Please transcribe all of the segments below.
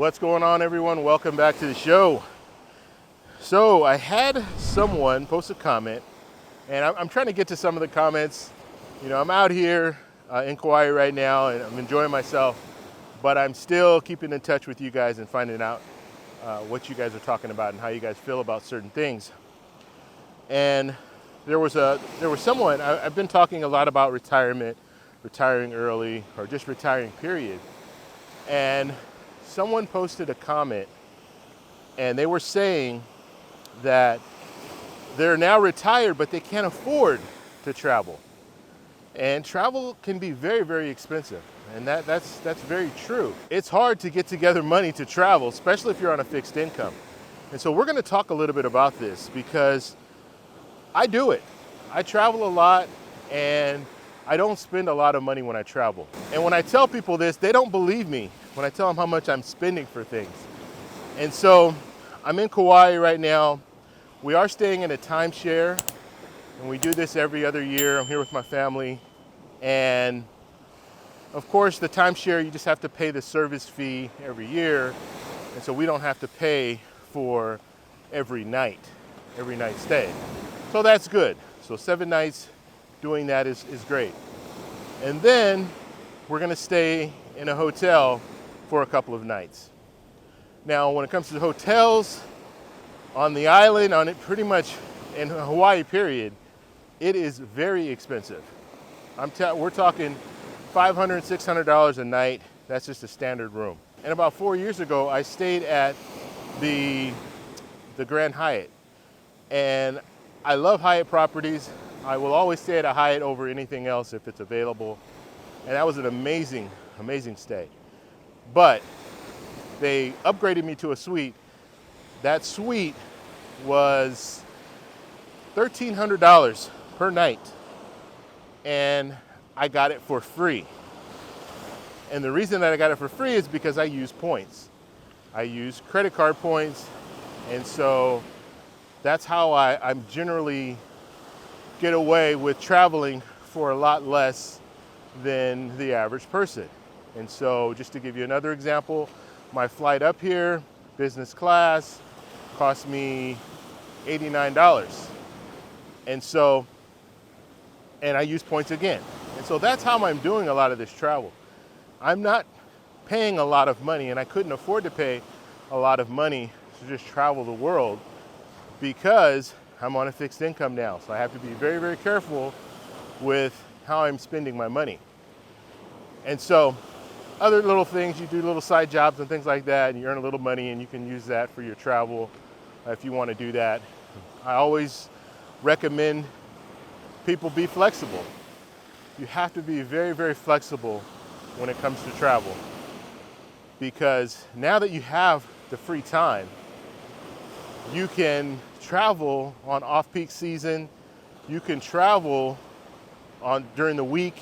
What's going on, everyone? Welcome back to the show. So I had someone post a comment, and I'm trying to get to some of the comments. You know, I'm out here in Kauai right now, and I'm enjoying myself, but I'm still keeping in touch with you guys and finding out what you guys are talking about and how you guys feel about certain things. And there was someone, I've been talking a lot about retirement, retiring early, or just retiring, period. And someone posted a comment, and they were saying that they're now retired, but they can't afford to travel. And travel can be very, very expensive. And that's very true. It's hard to get together money to travel, especially if you're on a fixed income. And so we're gonna talk a little bit about this because I do it. I travel a lot, and I don't spend a lot of money when I travel. And when I tell people this, they don't believe me when I tell them how much I'm spending for things. And so I'm in Kauai right now. We are staying in a timeshare, and we do this every other year. I'm here with my family. And of course, the timeshare, you just have to pay the service fee every year. And so we don't have to pay for every night stay. So that's good. So 7 nights doing that is great. And then we're gonna stay in a hotel for a couple of nights. Now, when it comes to hotels on the island, on it pretty much in Hawaii, period, it is very expensive. We're talking $500, $600 a night. That's just a standard room. And about 4 years ago, I stayed at the Grand Hyatt. And I love Hyatt properties. I will always stay at a Hyatt over anything else if it's available. And that was an amazing, amazing stay. But they upgraded me to a suite. That suite was $1,300 per night. And I got it for free. And the reason that I got it for free is because I use points. I use credit card points. And so that's how I'm generally get away with traveling for a lot less than the average person. And so just to give you another example, my flight up here, business class, cost me $89. And I use points again. And so that's how I'm doing a lot of this travel. I'm not paying a lot of money, and I couldn't afford to pay a lot of money to just travel the world because I'm on a fixed income now. So I have to be very, very careful with how I'm spending my money. And so other little things, you do little side jobs and things like that, and you earn a little money, and you can use that for your travel if you want to do that. I always recommend people be flexible. You have to be very, very flexible when it comes to travel, because now that you have the free time, you can travel on off-peak season. You can travel during the week.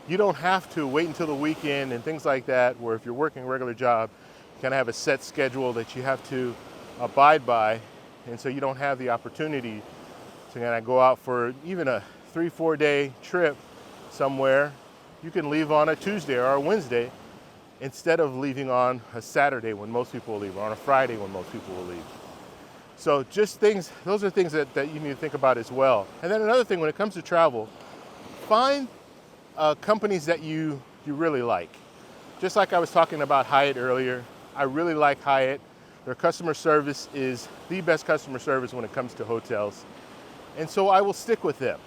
You don't have to wait until the weekend and things like that, where if you're working a regular job, you kind of have a set schedule that you have to abide by. And so you don't have the opportunity to kind of go out for even a 3-4 day trip somewhere. You can leave on a Tuesday or a Wednesday instead of leaving on a Saturday when most people will leave, or on a Friday when most people will leave. So just things, those are things that you need to think about as well. And then another thing, when it comes to travel, find companies that you really like. Just like I was talking about Hyatt earlier, I really like Hyatt. Their customer service is the best customer service when it comes to hotels. And so I will stick with them.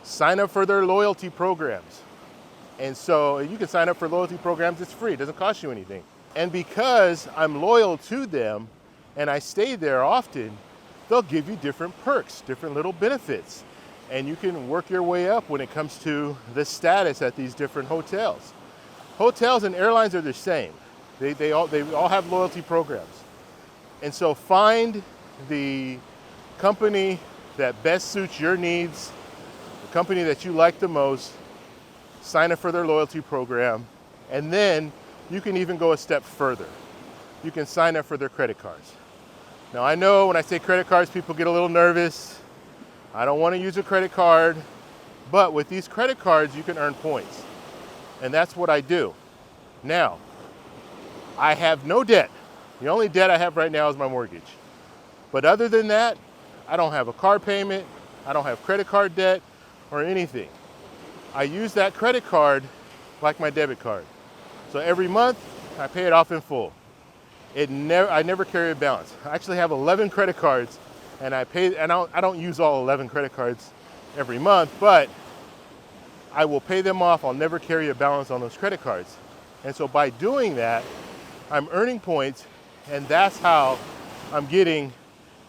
Sign up for their loyalty programs. And so you can sign up for loyalty programs, it's free, it doesn't cost you anything. And because I'm loyal to them and I stay there often, they'll give you different perks, different little benefits. And you can work your way up when it comes to the status at these different hotels. Hotels and airlines are the same. They all have loyalty programs. And so find the company that best suits your needs, the company that you like the most, sign up for their loyalty program, and then you can even go a step further. You can sign up for their credit cards. Now I know when I say credit cards, people get a little nervous. I don't want to use a credit card, but with these credit cards, you can earn points. And that's what I do. Now, I have no debt. The only debt I have right now is my mortgage. But other than that, I don't have a car payment, I don't have credit card debt or anything. I use that credit card like my debit card. So every month, I pay it off in full. I never carry a balance. I actually have 11 credit cards, and I don't use all 11 credit cards every month, but I will pay them off. I'll never carry a balance on those credit cards. And so by doing that, I'm earning points, and that's how I'm getting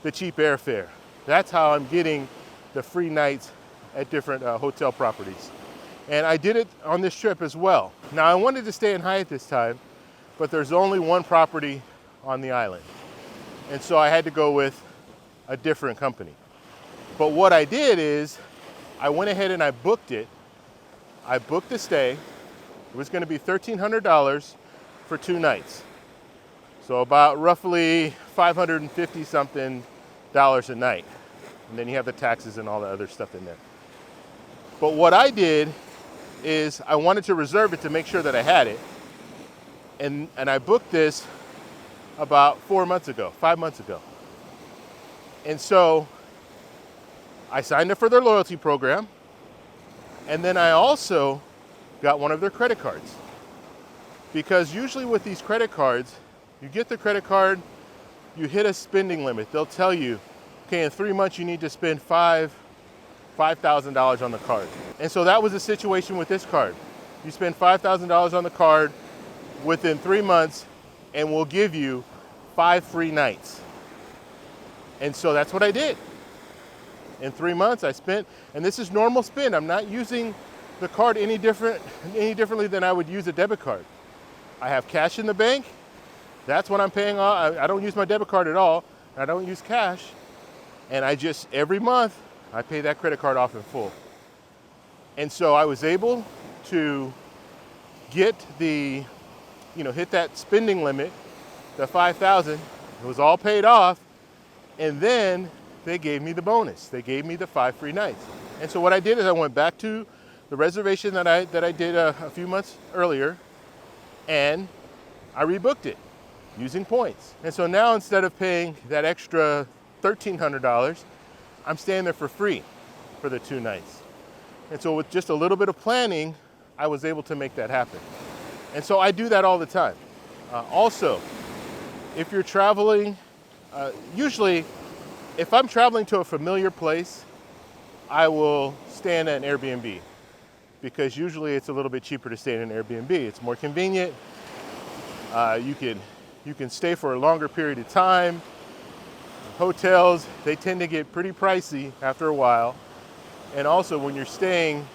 the cheap airfare. That's how I'm getting the free nights at different hotel properties. And I did it on this trip as well. Now I wanted to stay in Hyatt this time, but there's only one property on the island. And so I had to go with a different company. But what I did is I went ahead and I booked it. I booked the stay. It was gonna be $1,300 for 2 nights. So about roughly $550 something a night. And then you have the taxes and all the other stuff in there. But what I did is I wanted to reserve it to make sure that I had it. And I booked this about 5 months ago. And so I signed up for their loyalty program. And then I also got one of their credit cards. Because usually with these credit cards, you get the credit card, you hit a spending limit. They'll tell you, okay, in 3 months you need to spend $5,000 on the card. And so that was the situation with this card. You spend $5,000 on the card within 3 months, and we'll give you 5 free nights. And so that's what I did. In 3 months I spent, and this is normal spend. I'm not using the card any differently than I would use a debit card. I have cash in the bank. That's what I'm paying off. I don't use my debit card at all. I don't use cash. And I just, every month, I pay that credit card off in full. And so I was able to get hit that spending limit, the $5,000. It was all paid off. And then they gave me the bonus. They gave me the 5 free nights. And so what I did is I went back to the reservation that I did a few months earlier, and I rebooked it using points. And so now instead of paying that extra $1,300, I'm staying there for free for the 2 nights. And so with just a little bit of planning, I was able to make that happen. And so I do that all the time. Also, if you're traveling, usually if I'm traveling to a familiar place, I will stay in an Airbnb, because usually it's a little bit cheaper to stay in an Airbnb. It's more convenient. You can stay for a longer period of time. Hotels, they tend to get pretty pricey after a while. And also when you're staying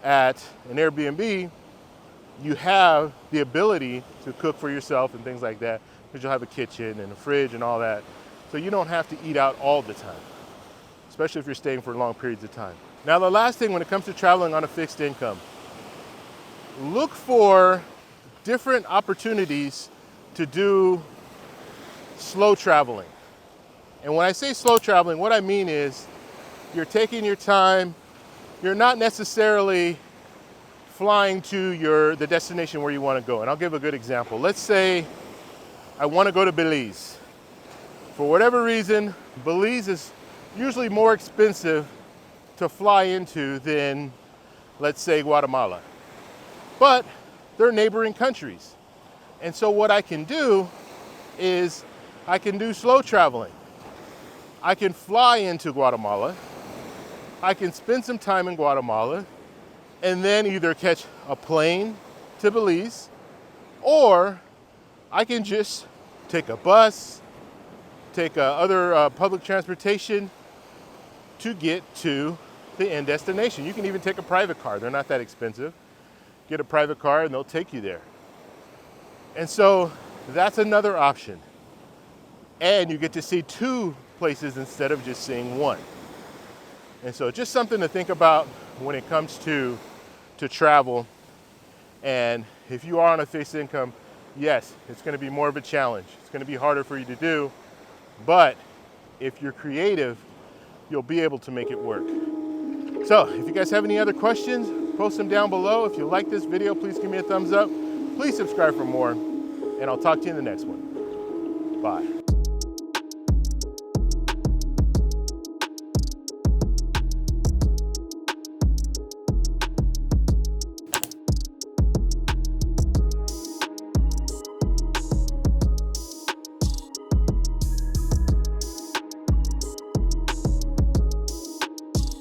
at an Airbnb, you have the ability to cook for yourself and things like that, because you'll have a kitchen and a fridge and all that. So you don't have to eat out all the time, especially if you're staying for long periods of time. Now the last thing when it comes to traveling on a fixed income, look for different opportunities to do slow traveling. And when I say slow traveling, what I mean is you're taking your time. You're not necessarily flying to the destination where you want to go. And I'll give a good example. Let's say I want to go to Belize. For whatever reason, Belize is usually more expensive to fly into than, let's say, Guatemala. But they're neighboring countries. And so what I can do is I can do slow traveling. I can fly into Guatemala. I can spend some time in Guatemala and then either catch a plane to Belize, or I can just take a bus, take other public transportation to get to the end destination. You can even take a private car. They're not that expensive. Get a private car and they'll take you there. And so that's another option. And you get to see 2 places instead of just seeing 1. And so just something to think about when it comes to travel. And if you are on a fixed income, yes, it's going to be more of a challenge. It's going to be harder for you to do. But if you're creative, you'll be able to make it work. So if you guys have any other questions, post them down below. If you like this video, please give me a thumbs up. Please subscribe for more. and I'll talk to you in the next one. Bye.